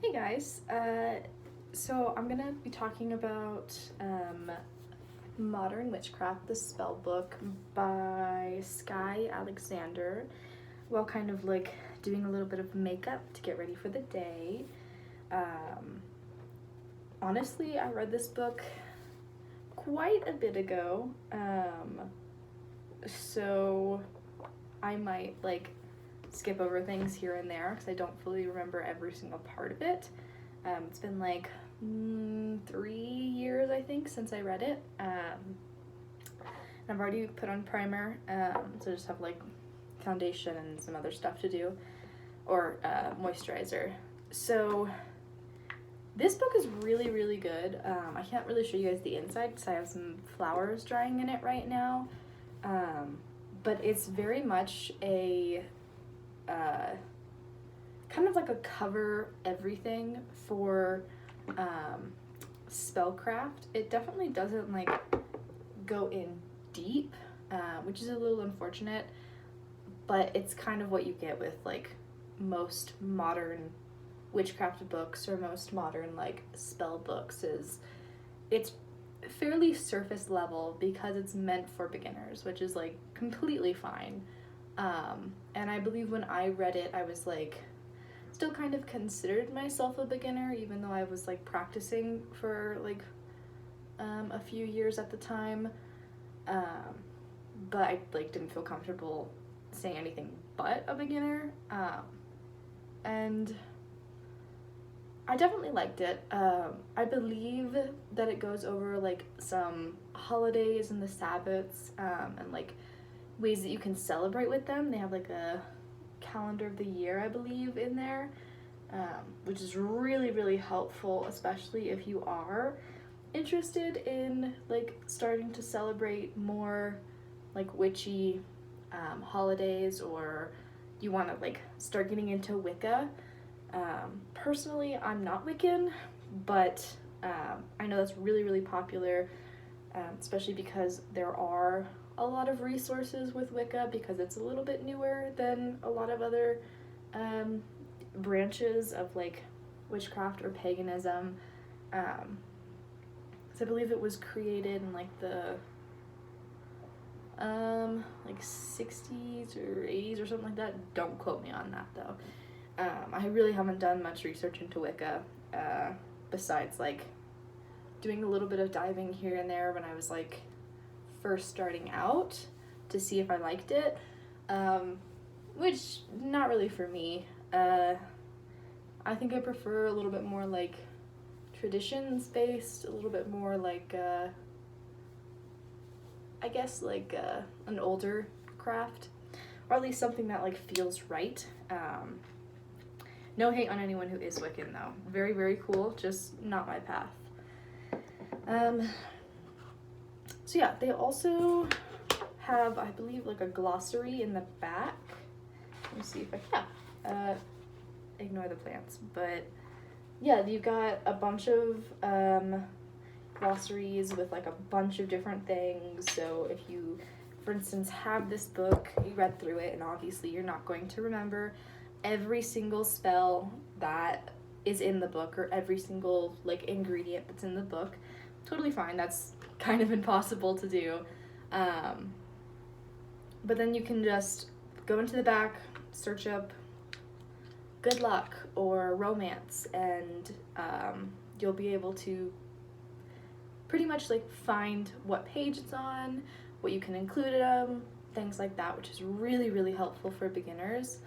Hey guys, so I'm gonna be talking about Modern Witchcraft, the spell book by Skye Alexander, while kind of like doing a little bit of makeup to get ready for the day. Honestly, I read this book quite a bit ago, so I might like skip over things here and there because I don't fully remember every single part of it. It's been like 3 years, I think, since I read it. And I've already put on primer, so I just have like foundation and some other stuff to do, or moisturizer. So this book is really, really good. I can't really show you guys the inside because I have some flowers drying in it right now. But it's very much a kind of like a cover everything for spellcraft. It definitely doesn't like go in deep, which is a little unfortunate, but it's kind of what you get with like most modern witchcraft books or most modern like spell books. Is it's fairly surface level because it's meant for beginners, which is like completely fine. And I believe when I read it, I was like still kind of considered myself a beginner, even though I was like practicing for like a few years at the time. But I like didn't feel comfortable saying anything but a beginner. And I definitely liked it. I believe that it goes over like some holidays and the Sabbaths, and like ways that you can celebrate with them. They have like a calendar of the year, I believe, in there, which is really, really helpful, especially if you are interested in like starting to celebrate more like witchy holidays, or you want to like start getting into Wicca. Personally, I'm not Wiccan, but I know that's really, really popular, especially because there are a lot of resources with Wicca because it's a little bit newer than a lot of other branches of like witchcraft or paganism. So I believe it was created in like the like 60s or 80s or something like that. Don't quote me on that though. I really haven't done much research into Wicca, besides like doing a little bit of diving here and there when I was like first starting out to see if I liked it, which not really for me. I think I prefer a little bit more like traditions based, a little bit more like I guess like an older craft, or at least something that like feels right. No hate on anyone who is Wiccan though. Very, very cool, just not my path. So yeah, they also have, I believe, like a glossary in the back. Let me see if I ignore the plants, but yeah, you've got a bunch of glossaries with like a bunch of different things. So if you, for instance, have this book, you read through it, and obviously you're not going to remember every single spell that is in the book or every single like ingredient that's in the book. Totally fine. That's kind of impossible to do. But then you can just go into the back, search up good luck or romance, and you'll be able to pretty much like find what page it's on, what you can include in them, things like that, which is really, really helpful for beginners.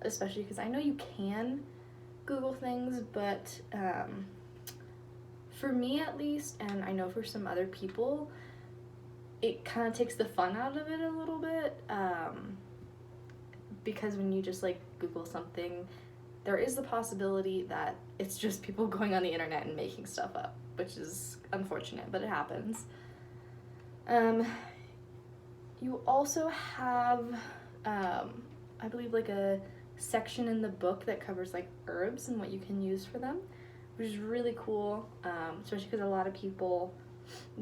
Especially because I know you can Google things, but for me at least, and I know for some other people, it kind of takes the fun out of it a little bit, because when you just like Google something, there is the possibility that it's just people going on the internet and making stuff up, which is unfortunate, but it happens. You also have I believe like a section in the book that covers like herbs and what you can use for them, which is really cool, especially because a lot of people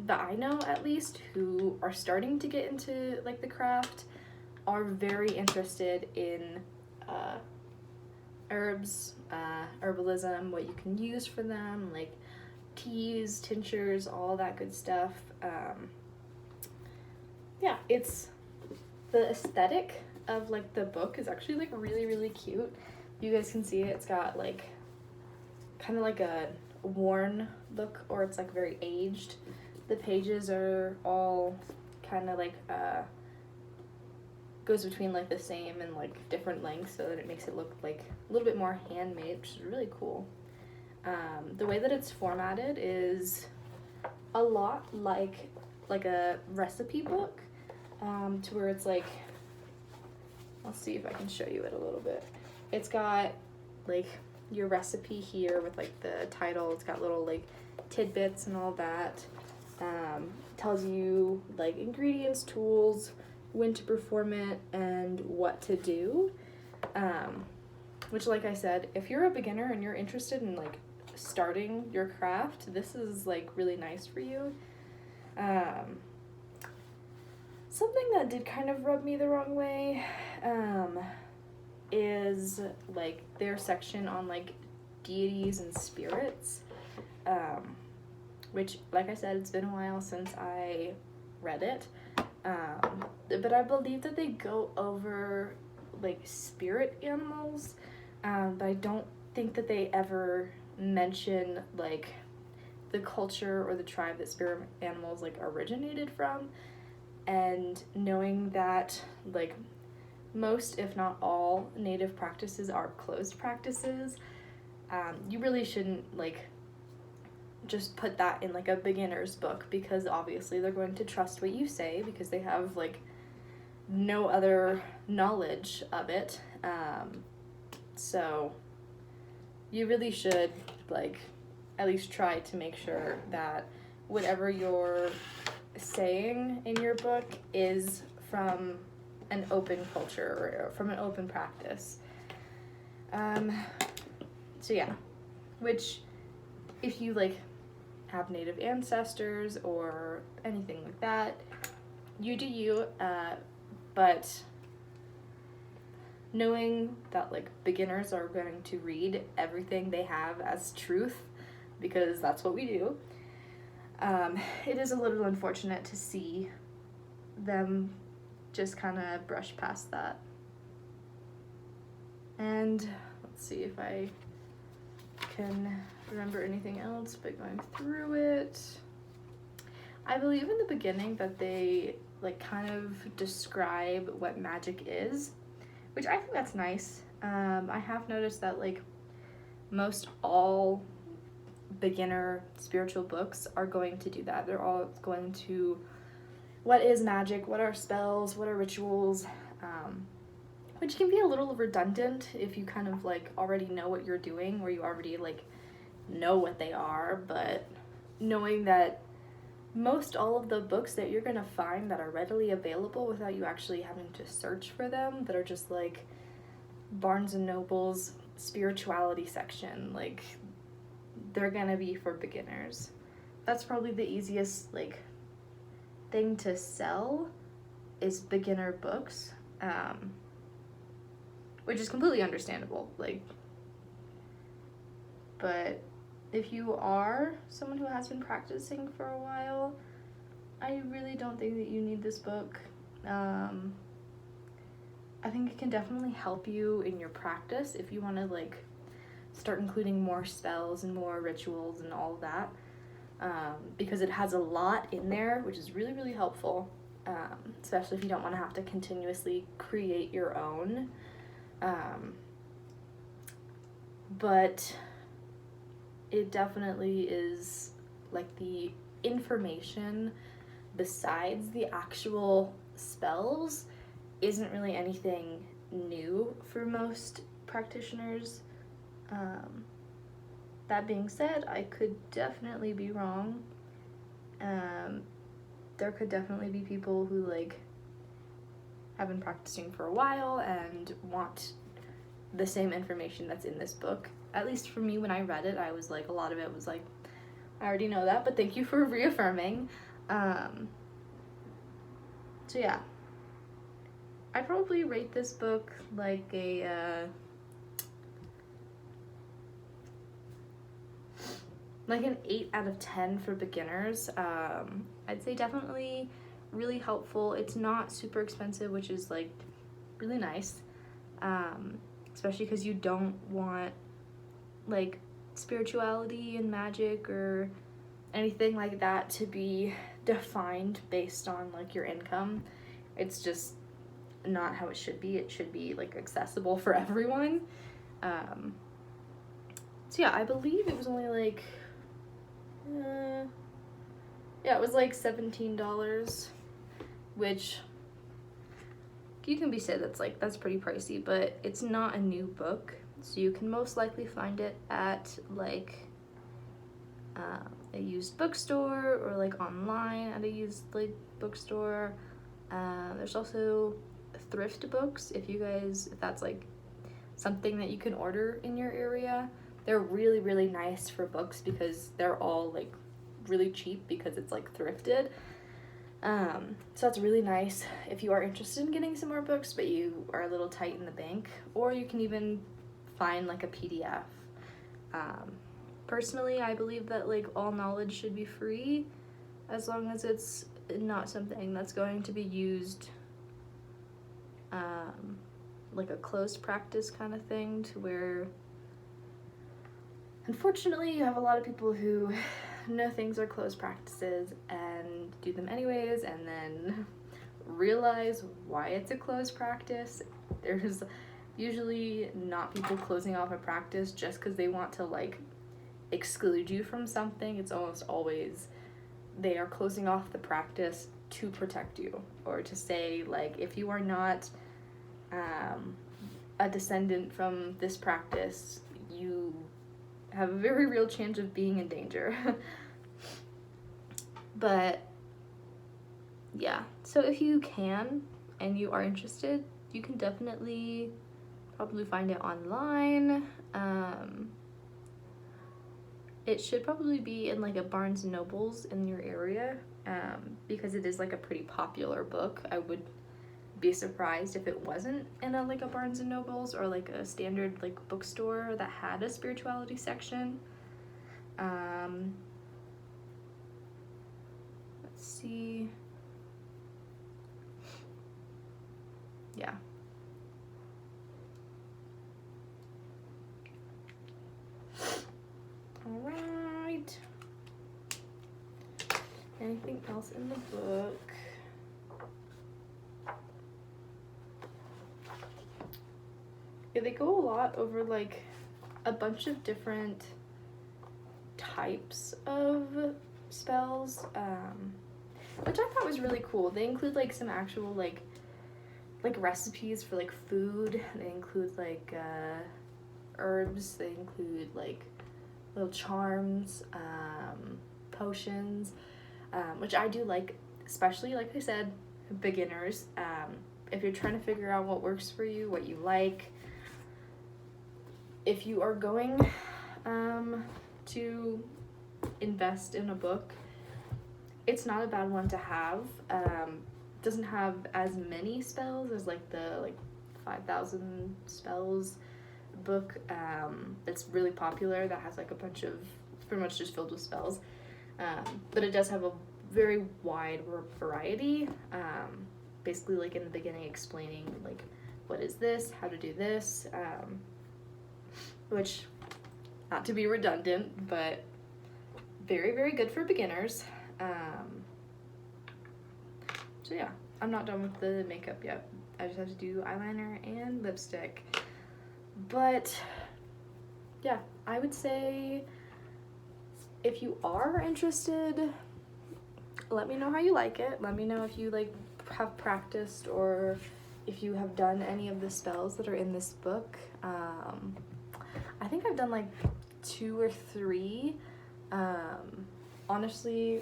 that I know at least who are starting to get into like the craft are very interested in herbs, herbalism, what you can use for them, like teas, tinctures, all that good stuff. Yeah, it's the aesthetic of like the book is actually like really, really cute. You guys can see it. It's got like kind of like a worn look, or it's like very aged. The pages are all kind of like goes between like the same and like different lengths, so that it makes it look like a little bit more handmade, which is really cool. The way that it's formatted is a lot like a recipe book, to where it's like, I'll see if I can show you it a little bit. It's got like your recipe here with like the title. It's got little like tidbits and all that. Tells you like ingredients, tools, when to perform it, and what to do. Which, like I said, if you're a beginner and you're interested in like starting your craft, this is like really nice for you. Something that did kind of rub me the wrong way is like their section on like deities and spirits, which, like I said, it's been a while since I read it, but I believe that they go over like spirit animals, but I don't think that they ever mention like the culture or the tribe that spirit animals like originated from. And knowing that like most, if not all, native practices are closed practices, you really shouldn't like just put that in like a beginner's book, because obviously they're going to trust what you say because they have like no other knowledge of it. So you really should like at least try to make sure that whatever you're saying in your book is from an open culture or from an open practice. So yeah, which if you like have native ancestors or anything like that, you do you, but knowing that like beginners are going to read everything they have as truth, because that's what we do, it is a little unfortunate to see them just kind of brush past that. And let's see if I can remember anything else by going through it. I believe in the beginning that they like kind of describe what magic is, which I think that's nice. I have noticed that like most all beginner spiritual books are going to do that. They're all going to, what is magic, what are spells, what are rituals, which can be a little redundant if you kind of like already know what you're doing, or you already like know what they are. But knowing that most all of the books that you're gonna find that are readily available without you actually having to search for them, that are just like Barnes and Noble's spirituality section, like they're gonna be for beginners. That's probably the easiest like thing to sell, is beginner books, which is completely understandable. Like, but if you are someone who has been practicing for a while, I really don't think that you need this book. I think it can definitely help you in your practice if you want to like start including more spells and more rituals and all of that, because it has a lot in there, which is really, really helpful, especially if you don't want to have to continuously create your own. But it definitely is like the information besides the actual spells isn't really anything new for most practitioners. That being said, I could definitely be wrong. There could definitely be people who like have been practicing for a while and want the same information that's in this book. At least for me, when I read it, I was like, a lot of it was like, I already know that, but thank you for reaffirming. So yeah, I'd probably rate this book like a like an 8 out of 10 for beginners. I'd say definitely really helpful. It's not super expensive, which is like really nice, especially because you don't want like spirituality and magic or anything like that to be defined based on like your income. It's just not how it should be. It should be like accessible for everyone. So yeah, I believe it was only like yeah, it was like $17, which you can be said that's pretty pricey, but it's not a new book, so you can most likely find it at like a used bookstore or like online at a used like bookstore. There's also thrift books if that's like something that you can order in your area. They're really, really nice for books because they're all like really cheap because it's like thrifted. So that's really nice if you are interested in getting some more books but you are a little tight in the bank, or you can even find like a PDF. Personally, I believe that like all knowledge should be free as long as it's not something that's going to be used like a closed practice kind of thing, to where unfortunately you have a lot of people who know things are closed practices and do them anyways and then realize why it's a closed practice. There's usually not people closing off a practice just because they want to like exclude you from something. It's almost always they are closing off the practice to protect you, or to say like, if you are not a descendant from this practice, you have a very real chance of being in danger. But yeah, so if you can and you are interested, you can definitely probably find it online. It should probably be in like a Barnes & Nobles in your area, because it is like a pretty popular book. I would be surprised if it wasn't in a Barnes & Nobles or like a standard like bookstore that had a spirituality section. Let's see. Yeah. All right. Anything else in the book? Yeah, they go a lot over like a bunch of different types of spells, which I thought was really cool. They include like some actual like recipes for like food. They include like herbs. They include like little charms, potions, which I do like, especially like I said, beginners. If you're trying to figure out what works for you, what you like, if you are going to invest in a book, it's not a bad one to have. Doesn't have as many spells as like the 5,000 spells book that's really popular, that has like a bunch of, it's pretty much just filled with spells, but it does have a very wide variety, basically like in the beginning explaining like what is this, how to do this, which, not to be redundant, but very, very good for beginners. So yeah, I'm not done with the makeup yet. I just have to do eyeliner and lipstick. But yeah, I would say if you are interested, let me know how you like it. Let me know if you like have practiced or if you have done any of the spells that are in this book. I think I've done like 2 or 3. Honestly,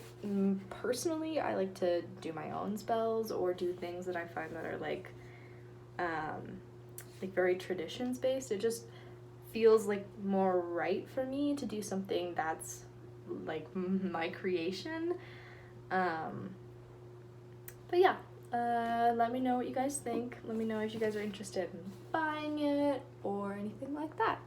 personally, I like to do my own spells or do things that I find that are like very traditions based. It just feels like more right for me to do something that's like my creation. But yeah, let me know what you guys think. Let me know if you guys are interested in buying it or anything like that.